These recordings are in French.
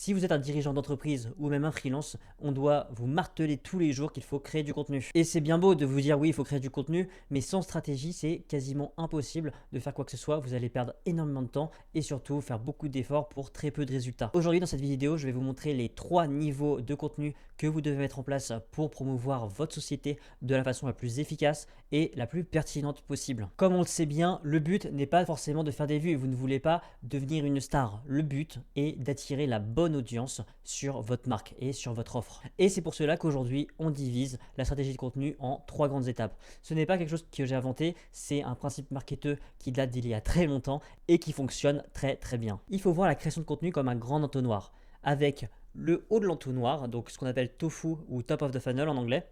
Si vous êtes un dirigeant d'entreprise ou même un freelance, on doit vous marteler tous les jours qu'il faut créer du contenu. Et c'est bien beau de vous dire oui, il faut créer du contenu, mais sans stratégie, c'est quasiment impossible de faire quoi que ce soit. Vous allez perdre énormément de temps et surtout faire beaucoup d'efforts pour très peu de résultats. Aujourd'hui, dans cette vidéo, je vais vous montrer les 3 niveaux de contenu que vous devez mettre en place pour promouvoir votre société de la façon la plus efficace et la plus pertinente possible. Comme on le sait bien, le but n'est pas forcément de faire des vues. Vous ne voulez pas devenir une star. Le but est d'attirer la bonne audience sur votre marque et sur votre offre. Et c'est pour cela qu'aujourd'hui, on divise la stratégie de contenu en 3 grandes étapes. Ce n'est pas quelque chose que j'ai inventé, c'est un principe marketeur qui date d'il y a très longtemps et qui fonctionne très très bien. Il faut voir la création de contenu comme un grand entonnoir, avec le haut de l'entonnoir, donc ce qu'on appelle tofu ou top of the funnel en anglais,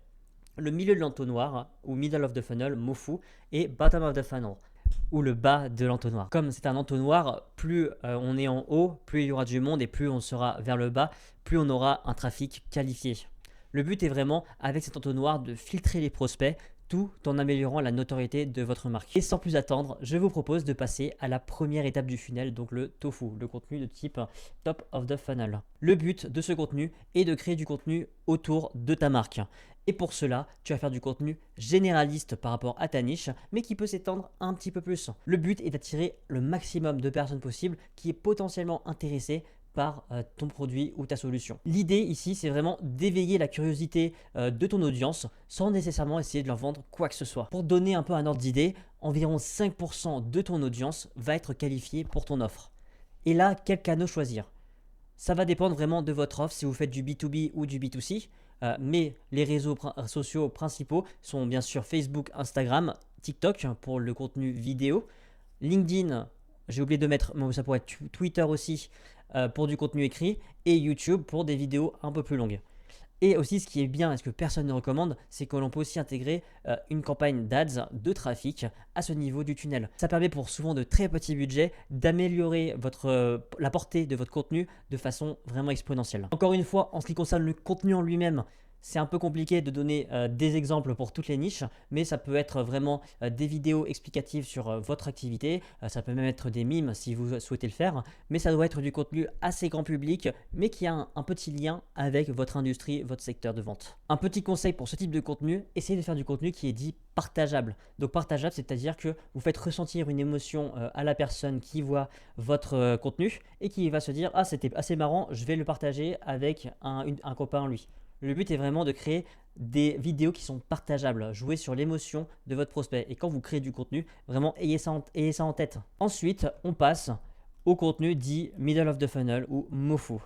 le milieu de l'entonnoir ou middle of the funnel, mofu, et bottom of the funnel ou le bas de l'entonnoir. Comme c'est un entonnoir, plus on est en haut, plus il y aura du monde et plus on sera vers le bas, plus on aura un trafic qualifié. Le but est vraiment, avec cet entonnoir, de filtrer les prospects tout en améliorant la notoriété de votre marque. Et sans plus attendre, je vous propose de passer à la première étape du funnel, donc le tofu, le contenu de type top of the funnel. Le but de ce contenu est de créer du contenu autour de ta marque. Et pour cela, tu vas faire du contenu généraliste par rapport à ta niche, mais qui peut s'étendre un petit peu plus. Le but est d'attirer le maximum de personnes possible qui est potentiellement intéressée par ton produit ou ta solution. L'idée ici, c'est vraiment d'éveiller la curiosité de ton audience sans nécessairement essayer de leur vendre quoi que ce soit. Pour donner un peu un ordre d'idée, environ 5% de ton audience va être qualifié pour ton offre. Et là, quel canal choisir? Ça va dépendre vraiment de votre offre, si vous faites du B2B ou du B2C, mais les réseaux sociaux principaux sont bien sûr Facebook, Instagram, TikTok pour le contenu vidéo, LinkedIn, j'ai oublié de mettre, mais ça pourrait être Twitter aussi pour du contenu écrit, et YouTube pour des vidéos un peu plus longues. Et aussi, ce qui est bien et ce que personne ne recommande, c'est que l'on peut aussi intégrer une campagne d'ads, de trafic à ce niveau du tunnel. Ça permet pour souvent de très petits budgets d'améliorer la portée de votre contenu de façon vraiment exponentielle. Encore une fois, en ce qui concerne le contenu en lui-même, c'est un peu compliqué de donner des exemples pour toutes les niches, mais ça peut être vraiment des vidéos explicatives sur votre activité, ça peut même être des mimes si vous souhaitez le faire, mais ça doit être du contenu assez grand public, mais qui a un petit lien avec votre industrie, votre secteur de vente. Un petit conseil pour ce type de contenu, essayez de faire du contenu qui est dit partageable. Donc partageable, c'est-à-dire que vous faites ressentir une émotion à la personne qui voit votre contenu et qui va se dire « Ah, c'était assez marrant, je vais le partager avec un copain lui ». Le but est vraiment de créer des vidéos qui sont partageables, jouer sur l'émotion de votre prospect. Et quand vous créez du contenu, vraiment ayez ça en tête. Ensuite, on passe au contenu dit middle of the funnel ou MOFU.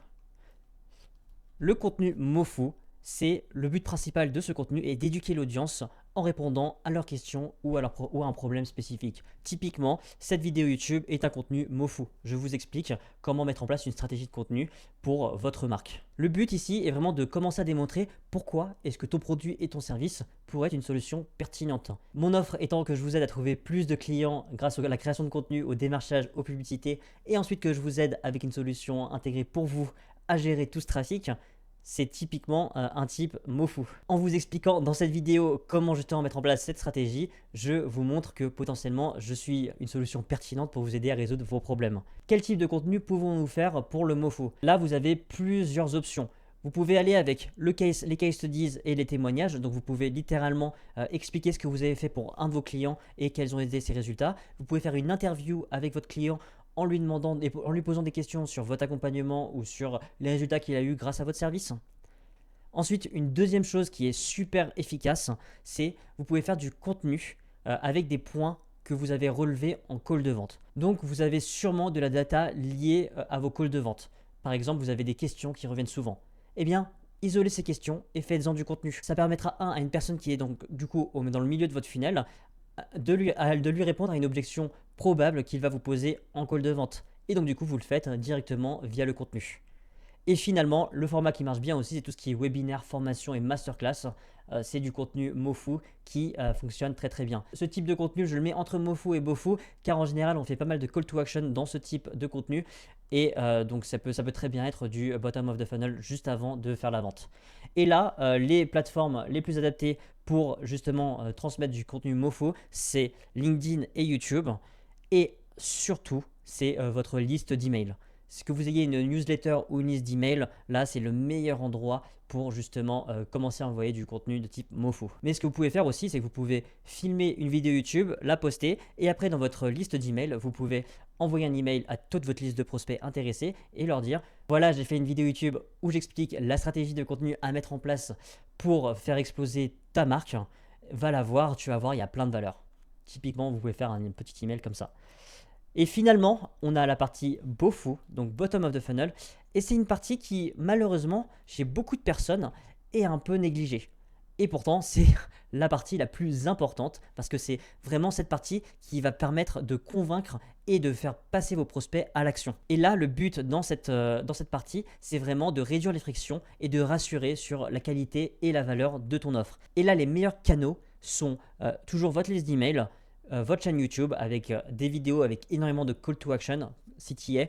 Le contenu MOFU, c'est le but principal de ce contenu est d'éduquer l'audience en répondant à leurs questions ou à un problème spécifique. Typiquement, cette vidéo YouTube est un contenu MOFU. Je vous explique comment mettre en place une stratégie de contenu pour votre marque. Le but ici est vraiment de commencer à démontrer pourquoi est-ce que ton produit et ton service pourraient être une solution pertinente. Mon offre étant que je vous aide à trouver plus de clients grâce à la création de contenu, au démarchage, aux publicités, et ensuite que je vous aide avec une solution intégrée pour vous à gérer tout ce trafic, c'est typiquement un type MOFU. En vous expliquant dans cette vidéo comment justement mettre en place cette stratégie, je vous montre que potentiellement je suis une solution pertinente pour vous aider à résoudre vos problèmes. Quel type de contenu pouvons-nous faire pour le MOFU? Là, vous avez plusieurs options. Vous pouvez aller avec les case studies et les témoignages, donc vous pouvez littéralement expliquer ce que vous avez fait pour un de vos clients et quels ont été ses résultats. Vous pouvez faire une interview avec votre client en lui demandant, en lui posant des questions sur votre accompagnement ou sur les résultats qu'il a eu grâce à votre service. Ensuite, une deuxième chose qui est super efficace, c'est vous pouvez faire du contenu avec des points que vous avez relevés en call de vente. Donc, vous avez sûrement de la data liée à vos calls de vente. Par exemple, vous avez des questions qui reviennent souvent. Eh bien, isolez ces questions et faites-en du contenu. Ça permettra à une personne qui est donc du coup dans le milieu de votre funnel de lui répondre à une objection probable qu'il va vous poser en call de vente. Et donc du coup, vous le faites directement via le contenu. Et finalement, le format qui marche bien aussi, c'est tout ce qui est webinaire, formation et masterclass. C'est du contenu MOFU qui fonctionne très très bien. Ce type de contenu, je le mets entre MOFU et BOFU car en général, on fait pas mal de call to action dans ce type de contenu. Et donc ça peut très bien être du bottom of the funnel juste avant de faire la vente. Et là, les plateformes les plus adaptées pour justement transmettre du contenu MOFU, c'est LinkedIn et YouTube. Et surtout, c'est votre liste d'emails. que vous ayez une newsletter ou une liste d'email, là c'est le meilleur endroit pour justement commencer à envoyer du contenu de type Mofu. Mais ce que vous pouvez faire aussi, c'est que vous pouvez filmer une vidéo YouTube, la poster, et après dans votre liste d'emails, vous pouvez envoyer un email à toute votre liste de prospects intéressés et leur dire voilà, j'ai fait une vidéo YouTube où j'explique la stratégie de contenu à mettre en place pour faire exploser ta marque. Va la voir, tu vas voir, il y a plein de valeurs. Typiquement, vous pouvez faire un petit email comme ça. Et finalement, on a la partie BOFU, donc Bottom of the Funnel, et c'est une partie qui, malheureusement, chez beaucoup de personnes, est un peu négligée. Et pourtant, c'est la partie la plus importante parce que c'est vraiment cette partie qui va permettre de convaincre et de faire passer vos prospects à l'action. Et là, le but dans cette partie, c'est vraiment de réduire les frictions et de rassurer sur la qualité et la valeur de ton offre. Et là, les meilleurs canaux sont toujours votre liste d'emails, votre chaîne YouTube avec des vidéos avec énormément de call to action, CTA,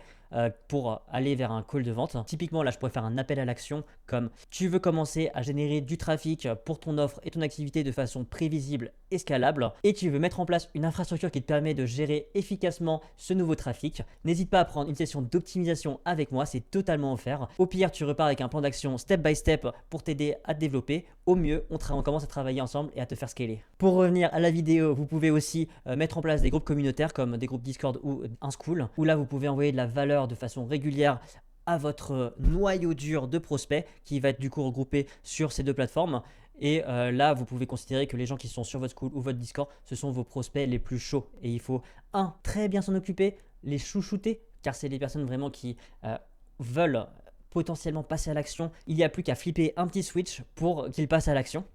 pour aller vers un call de vente. Typiquement, là, je pourrais faire un appel à l'action comme tu veux commencer à générer du trafic pour ton offre et ton activité de façon prévisible et scalable et tu veux mettre en place une infrastructure qui te permet de gérer efficacement ce nouveau trafic. N'hésite pas à prendre une session d'optimisation avec moi, c'est totalement offert. Au pire, tu repars avec un plan d'action step by step pour t'aider à te développer. Au mieux, on commence à travailler ensemble et à te faire scaler. Pour revenir à la vidéo, vous pouvez aussi mettre en place des groupes communautaires comme des groupes Discord ou Unschool où là, vous pouvez envoyer de la valeur de façon régulière à votre noyau dur de prospects qui va être du coup regroupé sur ces deux plateformes. Et là, vous pouvez considérer que les gens qui sont sur votre school ou votre Discord, ce sont vos prospects les plus chauds. Et il faut, très bien s'en occuper, les chouchouter, car c'est les personnes vraiment qui veulent potentiellement passer à l'action. Il n'y a plus qu'à flipper un petit switch pour qu'ils passent à l'action.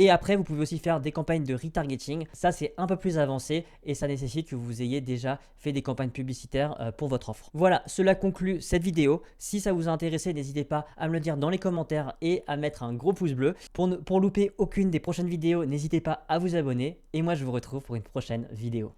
Et après, vous pouvez aussi faire des campagnes de retargeting. Ça, c'est un peu plus avancé et ça nécessite que vous ayez déjà fait des campagnes publicitaires pour votre offre. Voilà, cela conclut cette vidéo. Si ça vous a intéressé, n'hésitez pas à me le dire dans les commentaires et à mettre un gros pouce bleu. Pour louper aucune des prochaines vidéos, n'hésitez pas à vous abonner. Et moi, je vous retrouve pour une prochaine vidéo.